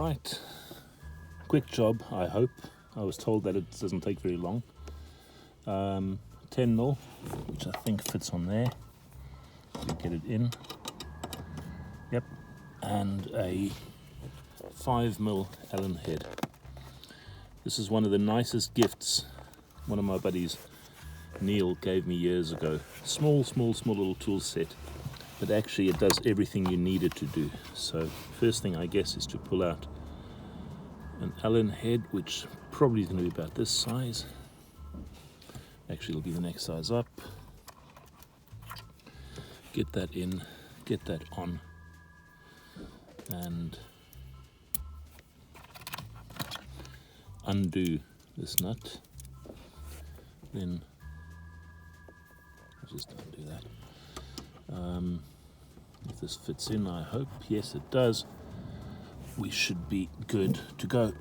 Right, quick job, I hope. I was told that it doesn't take very long. 10mm, which I think fits on there. You get it in. Yep, and a 5mm Allen head. This is one of the nicest gifts one of my buddies, Neil, gave me years ago. Small little tool set, but actually it does everything you need it to do. So first thing I guess is to pull out an Allen head, which probably is going to be about this size. Actually it'll be the next size up. Get that in, get that on, and undo this nut. Then I'll just undo that. If this fits in, I hope. Yes, it does. We should be good to go.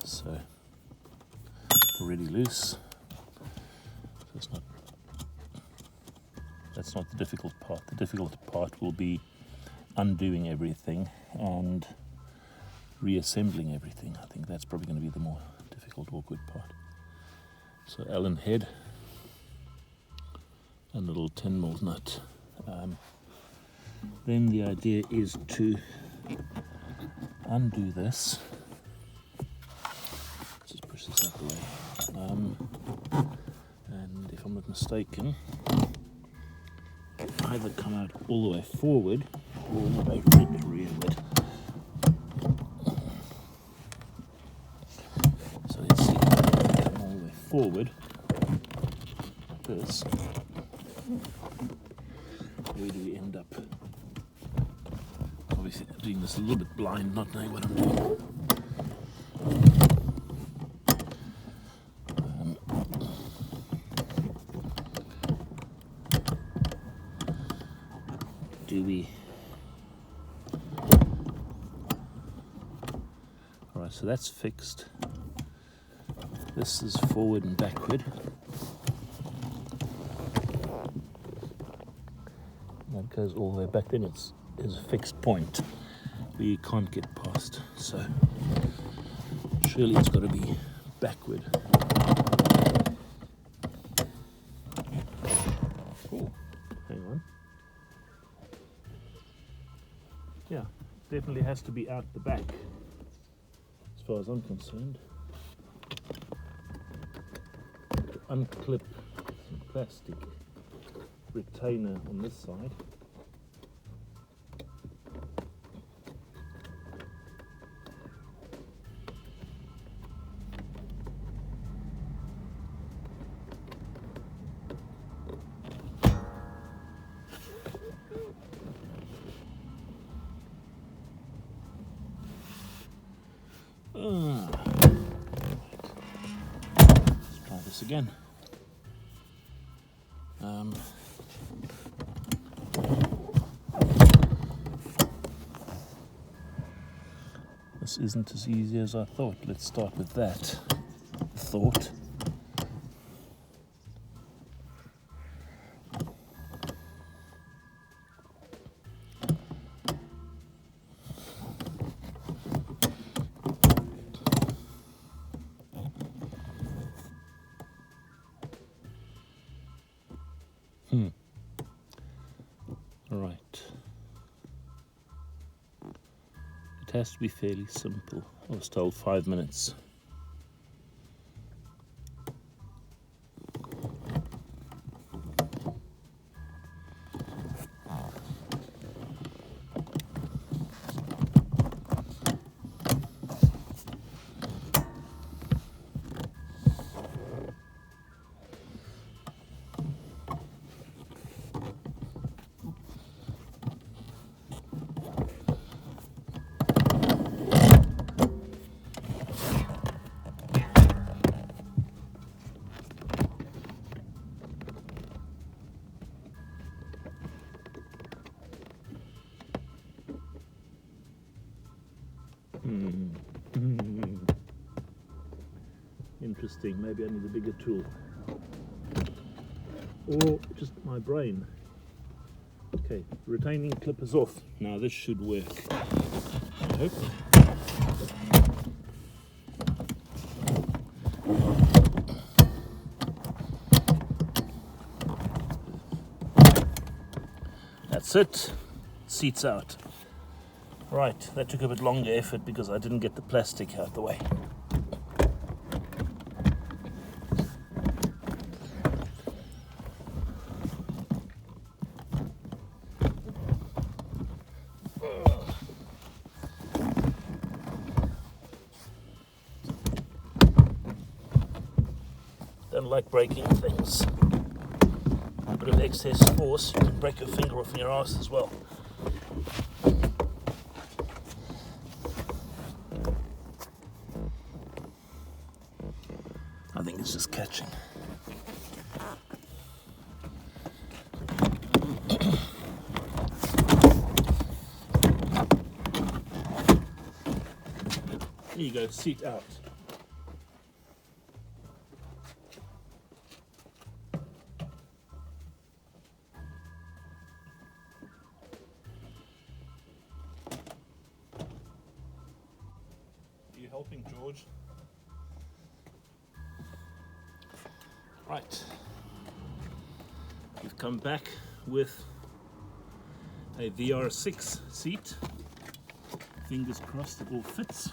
So, already loose. That's not the difficult part. The difficult part will be undoing everything and reassembling everything. I think that's probably going to be the more difficult, awkward part. So Allen head and a little 10mm nut. Then the idea is to undo this. Just push this out the way. And if I'm not mistaken, either come out all the way forward or all the way rearward. So let's see, come all the way forward, like this. Where do we end up? Obviously doing this a little bit blind, not knowing what I'm doing. Alright, so that's fixed. This is forward and backward. That goes all the way back, then it's a fixed point where you can't get past. So surely it's got to be backward. Oh, hang on. Yeah, definitely has to be out the back, as far as I'm concerned. Unclip some plastic retainer on this side. Let's try this again. This isn't as easy as I thought. Let's start with that thought. Right. It has to be fairly simple. I was told 5 minutes. Interesting, maybe I need a bigger tool. Or just my brain. Okay, retaining clip is off. Now this should work, I hope. That's it. Seat's out. Right, that took a bit longer effort because I didn't get the plastic out the way. Don't like breaking things. A bit of excess force, you can break your finger off in your ass as well. I think it's just catching. There you go, seat out. Are you helping, George? Right, we've come back with a VR6 seat. Fingers crossed it all fits.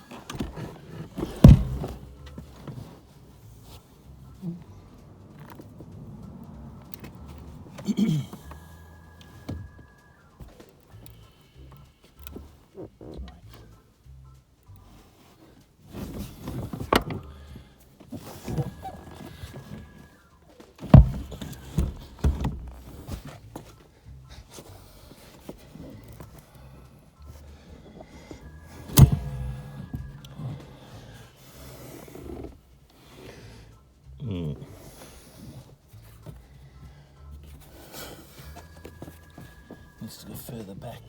Needs to go further back.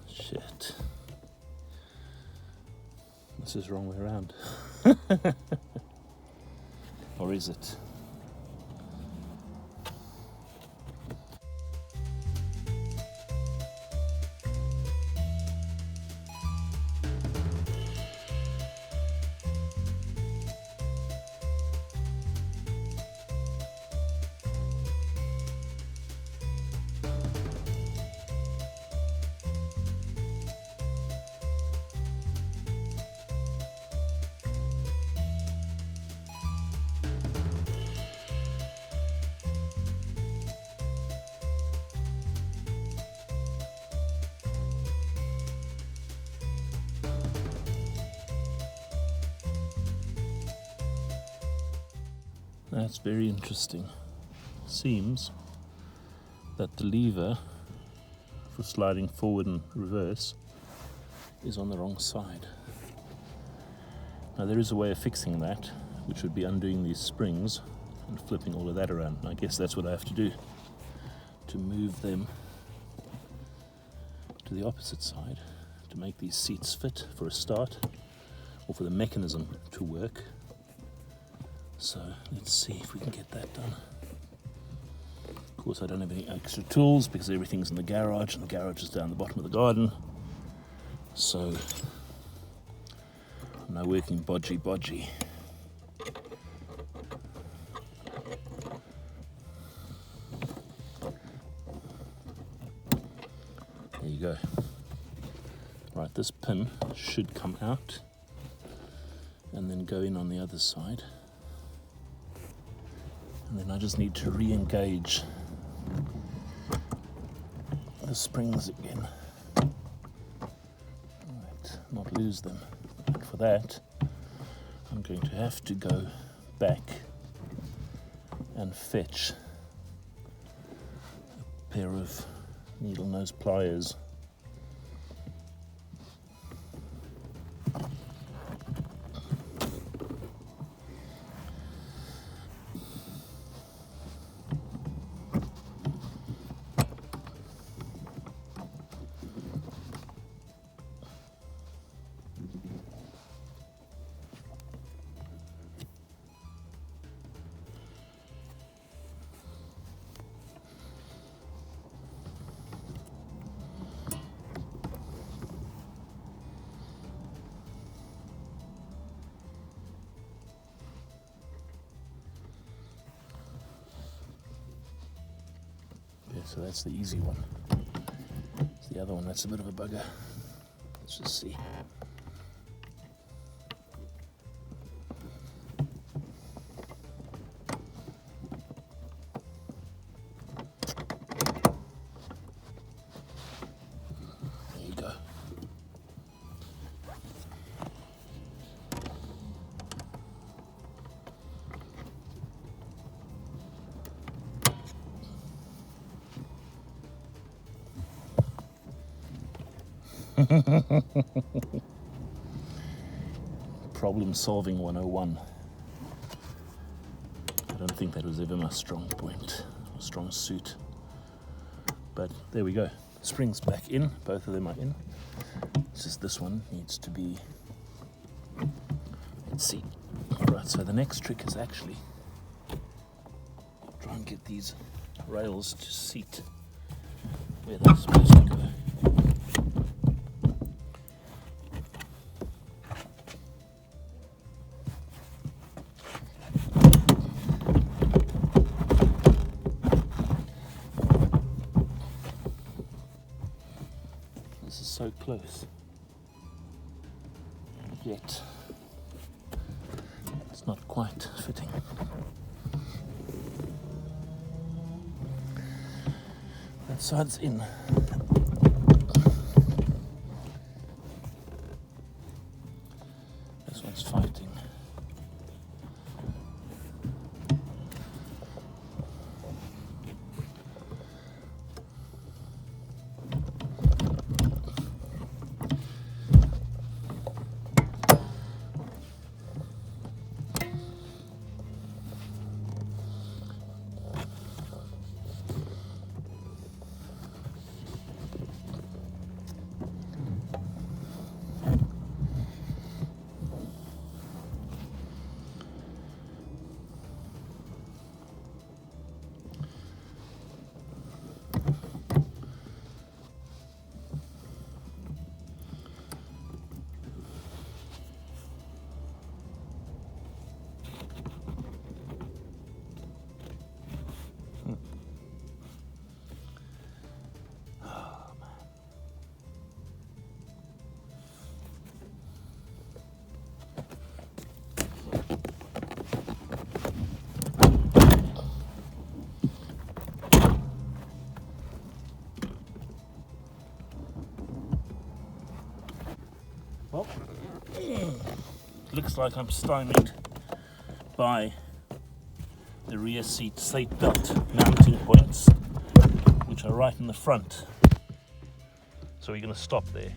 Shit. This is the wrong way around. Or is it? That's very interesting. Seems that the lever for sliding forward and reverse is on the wrong side. Now there is a way of fixing that, which would be undoing these springs and flipping all of that around. And I guess that's what I have to do to move them to the opposite side to make these seats fit for a start, or for the mechanism to work. So let's see if we can get that done. Of course I don't have any extra tools because everything's in the garage, and the garage is down the bottom of the garden. So no working bodgy. you go. Right, this pin should come out and then go in on the other side. And then I just need to re-engage the springs again. Right, not lose them. But for that, I'm going to have to go back and fetch a pair of needle nose pliers. So that's the easy one. It's the other one that's a bit of a bugger. Let's just see. There you go. Problem solving 101. I don't think that was ever my strong point, or strong suit. But there we go. Springs back in, both of them are in. It's just this one needs to be, let's see. Alright, so the next trick is actually try and get these rails to seat where they're supposed to go. This is so close, yet it's not quite fitting. That side's in. This one's fighting. Well, looks like I'm stymied by the rear seat belt mounting points, which are right in the front. So we're going to stop there.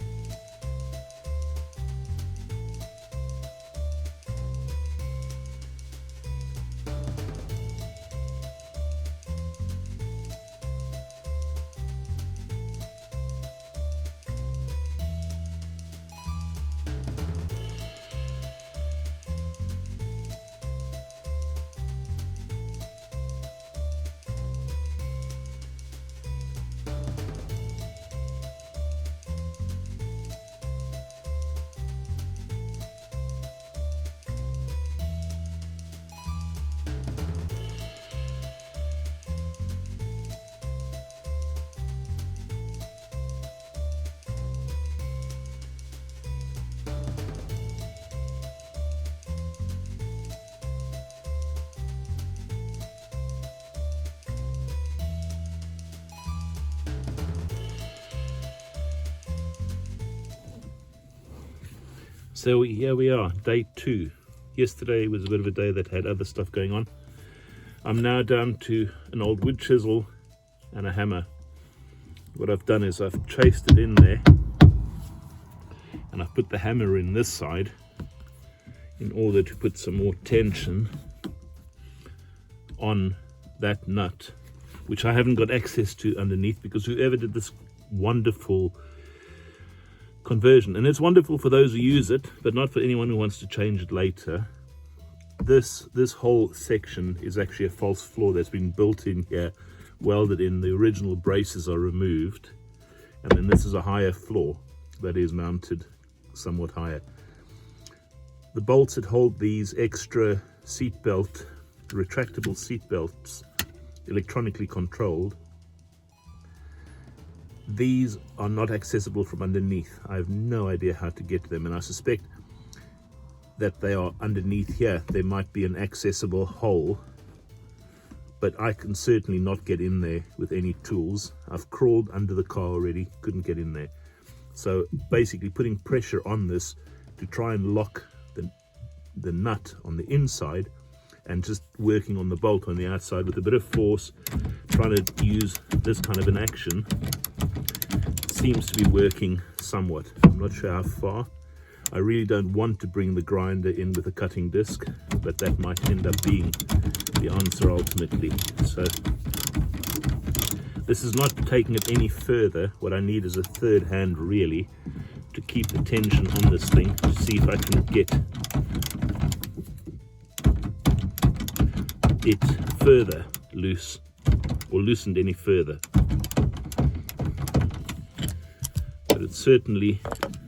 So here we are, day 2. Yesterday was a bit of a day that had other stuff going on. I'm now down to an old wood chisel and a hammer. What I've done is I've traced it in there, and I've put the hammer in this side in order to put some more tension on that nut, which I haven't got access to underneath, because whoever did this wonderful conversion, and it's wonderful for those who use it, but not for anyone who wants to change it later. This whole section is actually a false floor that's been built in here, welded in. The original braces are removed, and then this is a higher floor that is mounted somewhat higher. The bolts that hold these extra seatbelt, retractable seat belts, electronically controlled, these are not accessible from underneath. I have no idea how to get to them, and I suspect that they are underneath here. There might be an accessible hole, but I can certainly not get in there with any tools. I've crawled under the car already, couldn't get in there. So basically putting pressure on this to try and lock the nut on the inside, and just working on the bolt on the outside with a bit of force, trying to use this kind of an action, seems to be working somewhat. I'm not sure how far. I really don't want to bring the grinder in with a cutting disc, but that might end up being the answer ultimately. So this is not taking it any further. What I need is a third hand really to keep the tension on this thing, to see if I can get it further loose, or loosened any further. But it certainly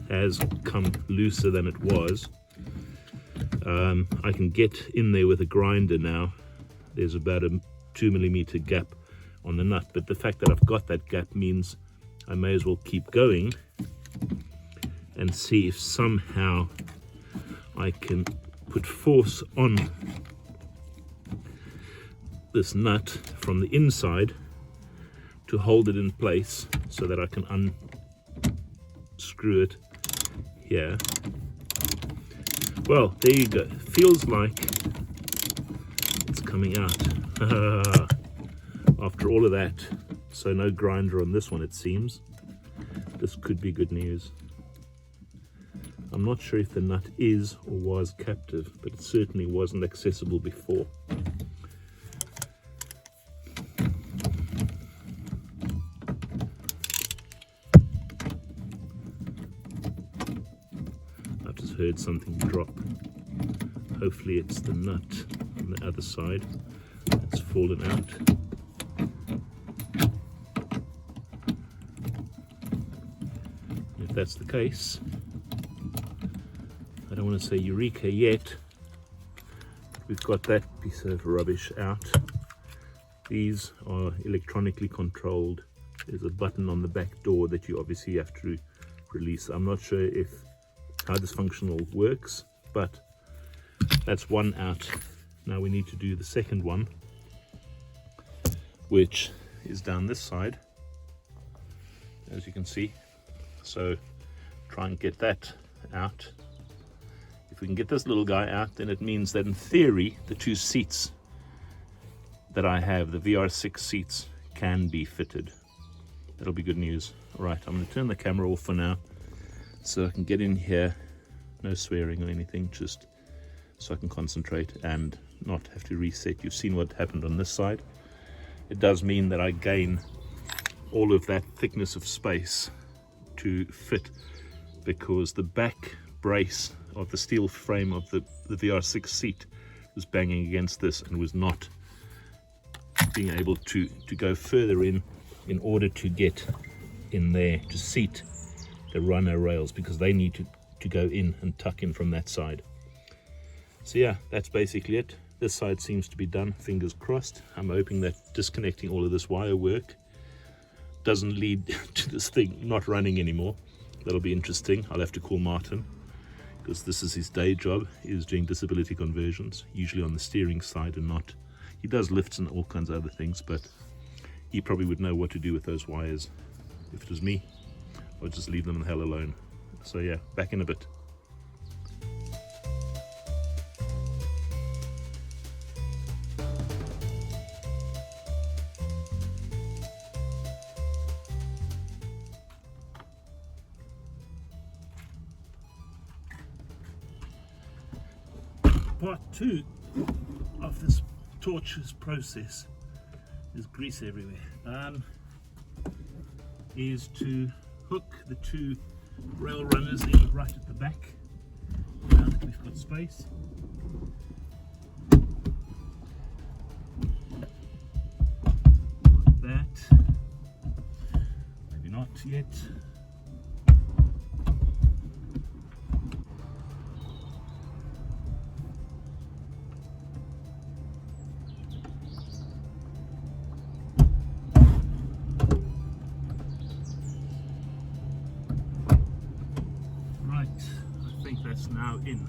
has come looser than it was. I can get in there with a grinder now. There's about a 2mm gap on the nut, but the fact that I've got that gap means I may as well keep going and see if somehow I can put force on this nut from the inside to hold it in place, so that I can unscrew it here. Well, there you go. Feels like it's coming out. After all of that. So no grinder on this one, it seems. This could be good news. I'm not sure if the nut is or was captive, but it certainly wasn't accessible before. I've just heard something drop. Hopefully it's the nut on the other side that's fallen out. If that's the case, I don't want to say eureka yet. We've got that piece of rubbish out. These are electronically controlled. There's a button on the back door that you obviously have to release. I'm not sure how this functional works, but that's one out. Now we need to do the second one, which is down this side, as you can see. So try and get that out. If we can get this little guy out, then it means that in theory the two seats that I have, the VR6 seats, can be fitted. That'll be good news. All right, I'm going to turn the camera off for now so I can get in here. No swearing or anything, just so I can concentrate and not have to reset. You've seen what happened on this side. It does mean that I gain all of that thickness of space to fit, because the back brace of the steel frame of the VR6 seat was banging against this and was not being able to go further in order to get in there to seat the runner rails, because they need to go in and tuck in from that side. So yeah, that's basically it. This side seems to be done, fingers crossed. I'm hoping that disconnecting all of this wire work doesn't lead to this thing not running anymore. That'll be interesting. I'll have to call Martin, because this is his day job, is doing disability conversions, usually on the steering side and not. He does lifts and all kinds of other things, but he probably would know what to do with those wires. If it was me, I'd just leave them the hell alone. So yeah, back in a bit. part 2 of this torches process, there's grease everywhere, is to hook the 2 rail runners in right at the back. Now that we've got space, like that. Maybe not yet. I think that's now in.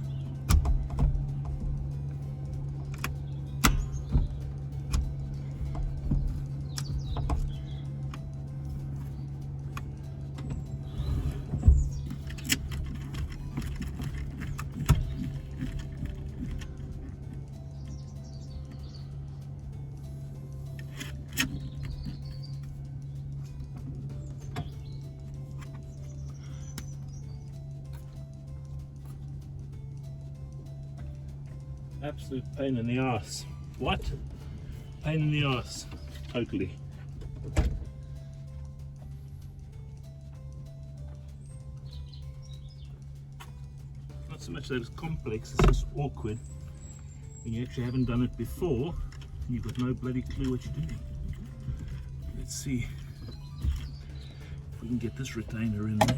Absolute pain in the ass. What? Pain in the ass. Totally. Not so much that it's complex, it's just awkward when you actually haven't done it before and you've got no bloody clue what you're doing. Let's see if we can get this retainer in there.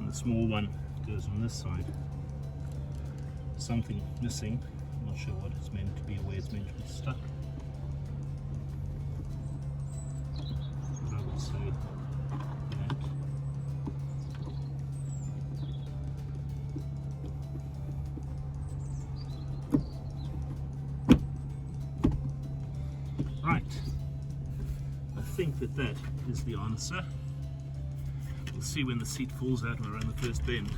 The small one goes on this side. Something missing. I'm not sure what it's meant to be, where it's meant to be stuck. But I would say that. Right. I think that is the answer. We'll see when the seat falls out and we're around the first bend.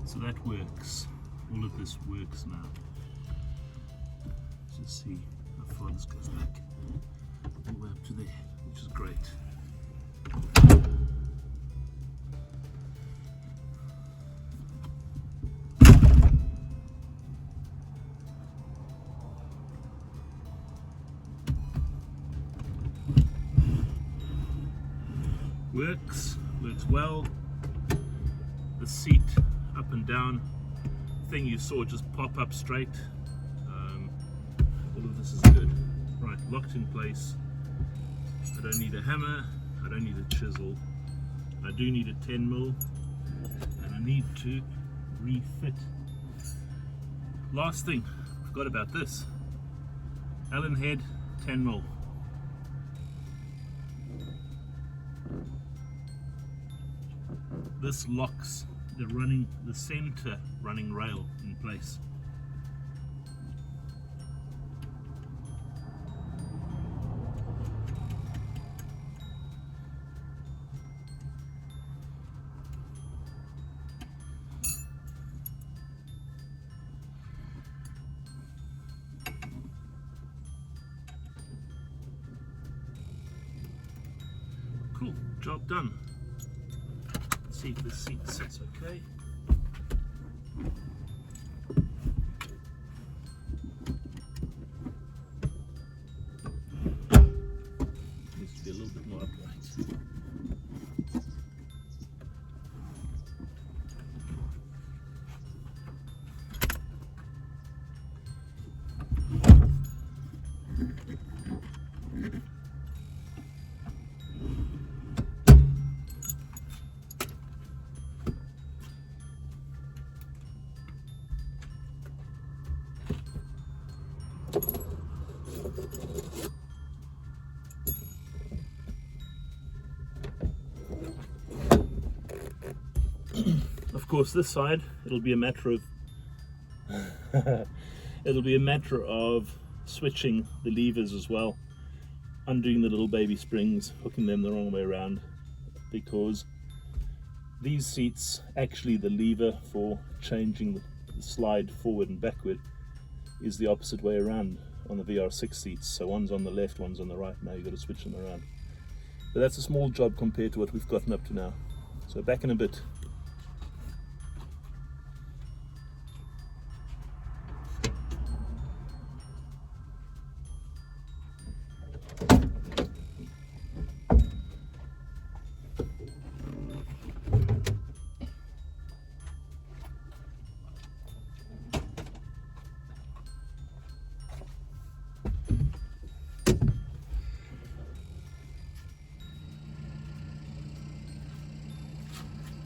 So that works. All of this works now. Let's just see how far this goes back. All the way up to there, which is great. Works well. The seat up and down thing you saw just pop up straight. All of this is good. Right, locked in place. I don't need a hammer, I don't need a chisel. I do need a 10mm and I need to refit. Last thing, I forgot about this. Allen head, 10mm. This locks the center running rail in place. Cool, job done. Let's see if this seat sits okay. Needs to be a little bit more upright. course this side it'll be a matter of it'll be a matter of switching the levers as well, undoing the little baby springs, hooking them the wrong way around, because these seats, actually the lever for changing the slide forward and backward is the opposite way around on the VR6 seats. So one's on the left, one's on the right. Now you've got to switch them around. But that's a small job compared to what we've gotten up to now. So back in a bit.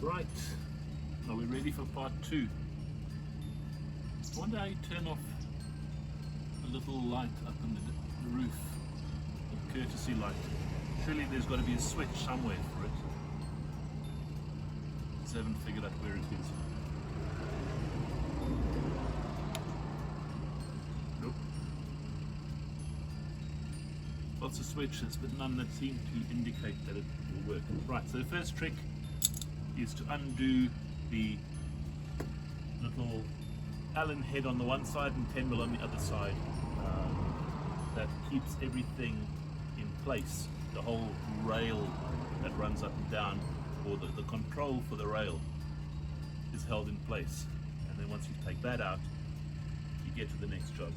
Right, are we ready for part 2? I wonder how you turn off the little light up on the roof, the courtesy light. Surely there's got to be a switch somewhere for it. Just haven't figured out where it is. Nope. Lots of switches, but none that seem to indicate that it will work. Right, so the first trick is to undo the little Allen head on the one side and 10mm on the other side. That keeps everything in place. The whole rail that runs up and down, or the control for the rail, is held in place. And then once you take that out, you get to the next job.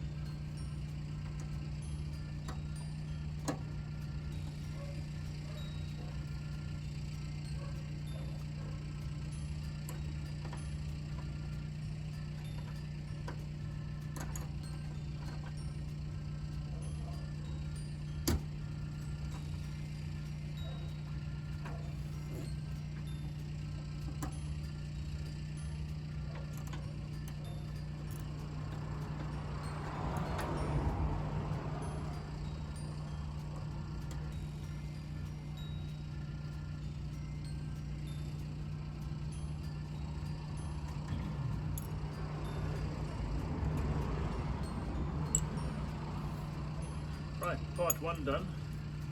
Right, part 1 done.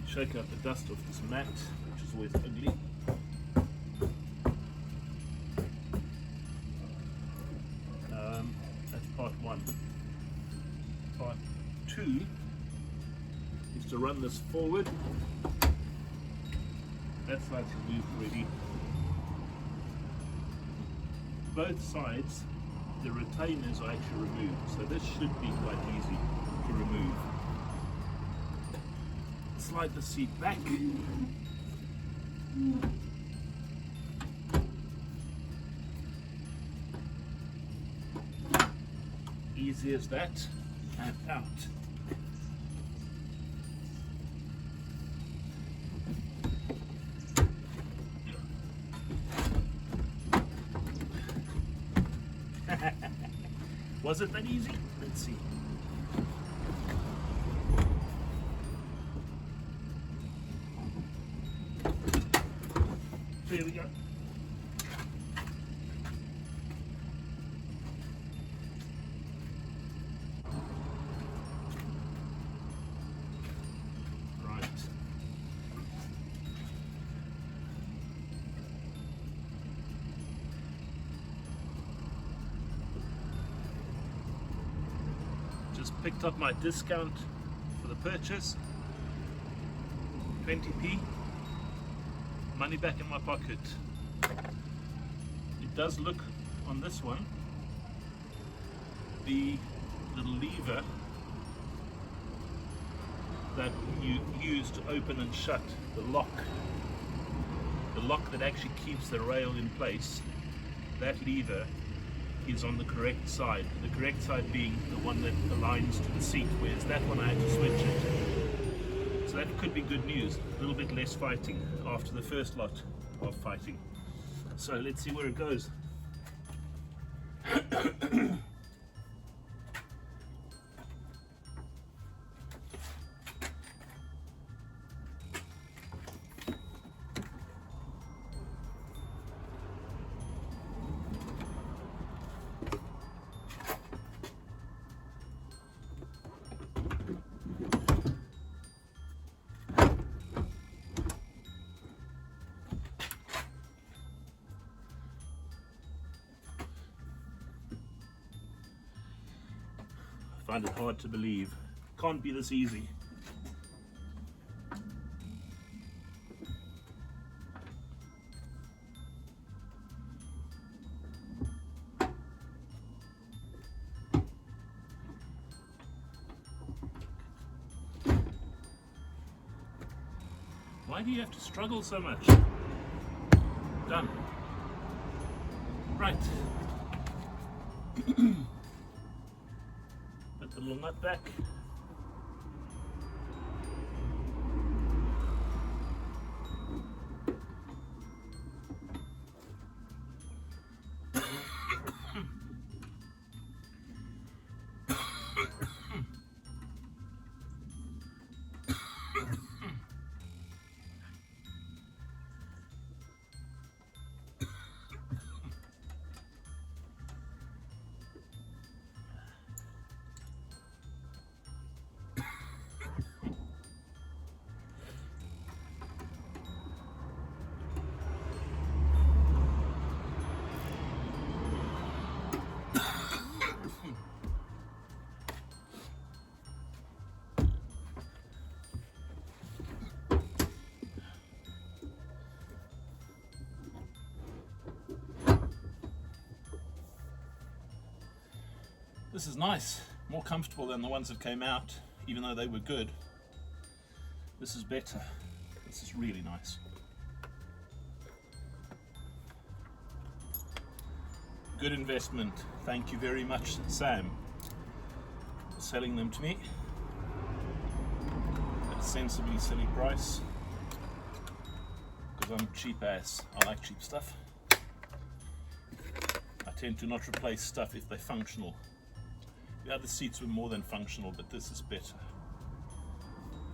Shake out the dust off this mat, which is always ugly. That's part 1. Part 2 is to run this forward. That side's removed already. Both sides, the retainers are actually removed, so this should be quite easy to remove. Slide the seat back. Easy as that, and out. Was it that easy? Let's see. There we go. Right. Just picked up my discount for the purchase. 20p. Money back in my pocket. It does look on this one, the little lever that you use to open and shut the lock that actually keeps the rail in place, that lever is on the correct side. The correct side being the one that aligns to the seat, whereas that one I had to switch it. So that could be good news. A little bit less fighting after the first lot of fighting. So let's see where it goes. Find it hard to believe. Can't be this easy. Why do you have to struggle so much? Done. Right. Put the little nut back. This is nice, more comfortable than the ones that came out, even though they were good. This is better. This is really nice. Good investment. Thank you very much, Sam, for selling them to me at a sensibly silly price, because I'm cheap ass. I like cheap stuff. I tend to not replace stuff if they're functional. The other seats were more than functional, but this is better.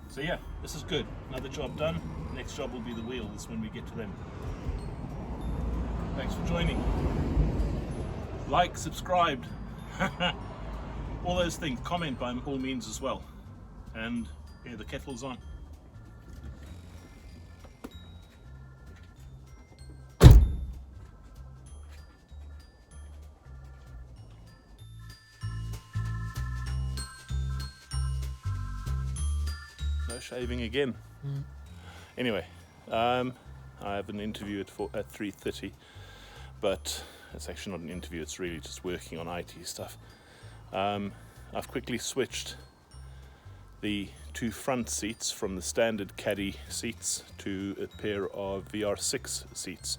So yeah, this is good. Another job done. Next job will be the wheels when we get to them. Thanks for joining. Like, subscribe, all those things. Comment by all means as well. And yeah, the kettle's on. No shaving again. Anyway, I have an interview at 3:30, but it's actually not an interview, it's really just working on IT stuff. I've quickly switched the two front seats from the standard Caddy seats to a pair of VR6 seats.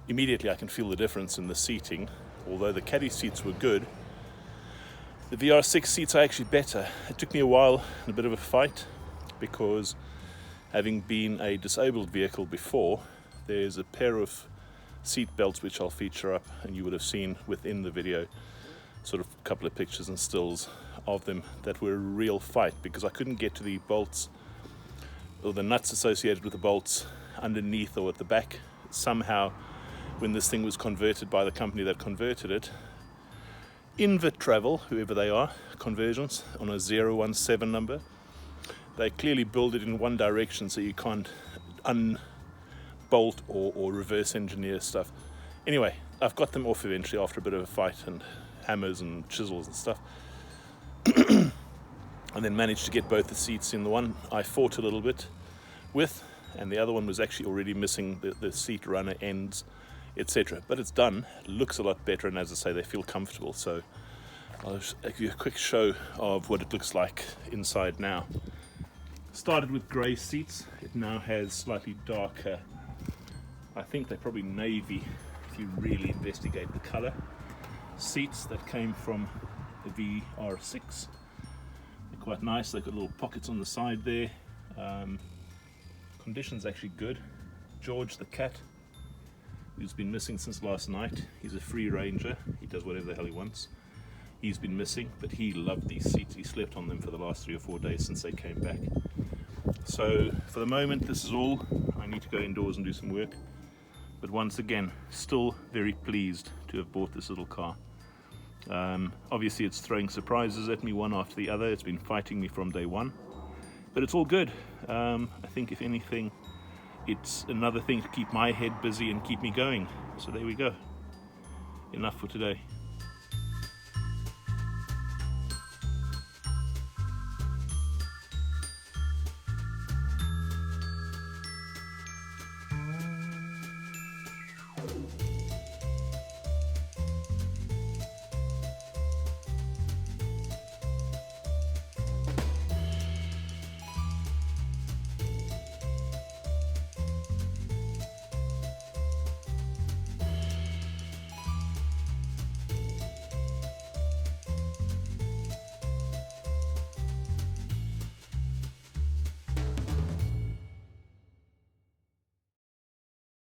Immediately I can feel the difference in the seating. Although the Caddy seats were good, the VR6 seats are actually better. It took me a while and a bit of a fight, because having been a disabled vehicle before, there's a pair of seat belts which I'll feature up, and you would have seen within the video sort of a couple of pictures and stills of them, that were a real fight, because I couldn't get to the bolts or the nuts associated with the bolts underneath or at the back. Somehow, when this thing was converted by the company that converted it, Invert Travel, whoever they are, Conversions, on a 017 number, they clearly build it in one direction, so you can't unbolt or reverse engineer stuff. Anyway, I've got them off eventually after a bit of a fight and hammers and chisels and stuff. And then managed to get both the seats in. The one I fought a little bit with, and the other one was actually already missing the seat runner ends, etc. But it's done. It looks a lot better, and as I say, they feel comfortable. So I'll just give you a quick show of what it looks like inside now. Started with grey seats. It now has slightly darker, I think they're probably navy if you really investigate the colour, seats that came from the VR6. They're quite nice. They've got little pockets on the side there. Condition's actually good. George the cat, who's been missing since last night, he's a free ranger, he does whatever the hell he wants. He's been missing, but he loved these seats. He slept on them for the last 3 or 4 days since they came back. So for the moment, this is all. I need to go indoors and do some work, but once again, still very pleased to have bought this little car. Obviously it's throwing surprises at me one after the other. It's been fighting me from day one, but it's all good. I think if anything, it's another thing to keep my head busy and keep me going. So there we go. Enough for today.